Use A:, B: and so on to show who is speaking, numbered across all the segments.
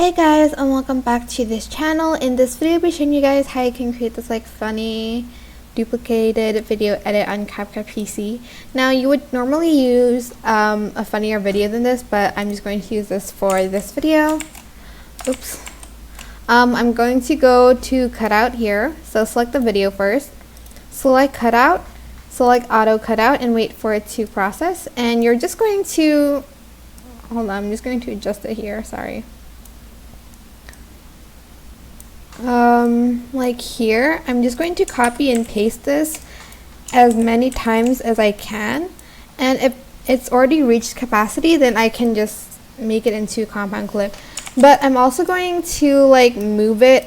A: Hey guys, and welcome back to this channel. In this video I'll be showing you guys how you can create this funny duplicated video edit on CapCut PC. Now you would normally use a funnier video than this, but I'm just going to use this for this video. Oops. I'm going to go to cutout here, so select the video first, select cutout, select auto cutout, and wait for it to process. And you're just going to hold on, I'm just going to adjust it here, sorry. Like here, I'm just going to copy and paste this as many times as I can, and if it's already reached capacity, then I can just make it into a compound clip. But I'm also going to move it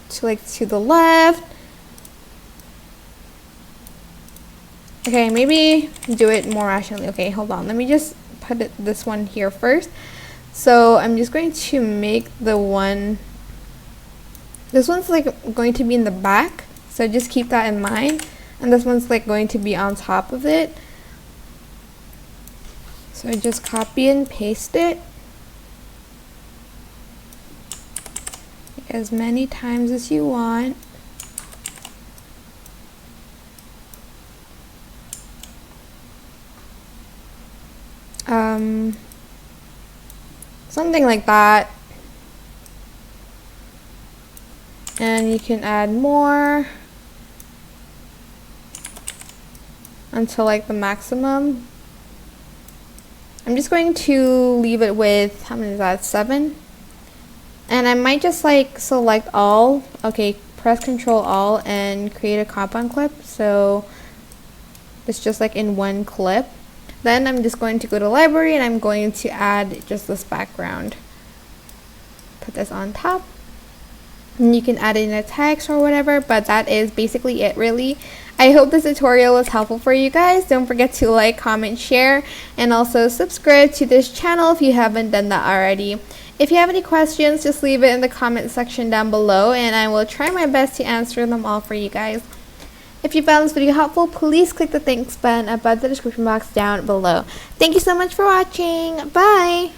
A: to the left. Okay, maybe do it more rationally. Okay, hold on, let me just put this one here first. So I'm just going to make this one's going to be in the back, so just keep that in mind, and this one's going to be on top of it. So just copy and paste it as many times as you want. Something like that. And you can add more until the maximum. I'm just going to leave it with, how many is that, 7? And I might just select all. Okay, press Control All and create a compound clip, so it's just in one clip. Then I'm just going to go to library and I'm going to add just this background. Put this on top. And you can add in a text or whatever, but that is basically it really. I hope this tutorial was helpful for you guys. Don't forget to like, comment, share, and also subscribe to this channel if you haven't done that already. If you have any questions, just leave it in the comment section down below and I will try my best to answer them all for you guys. If you found this video helpful, please click the thanks button above the description box down below. Thank you so much for watching. Bye!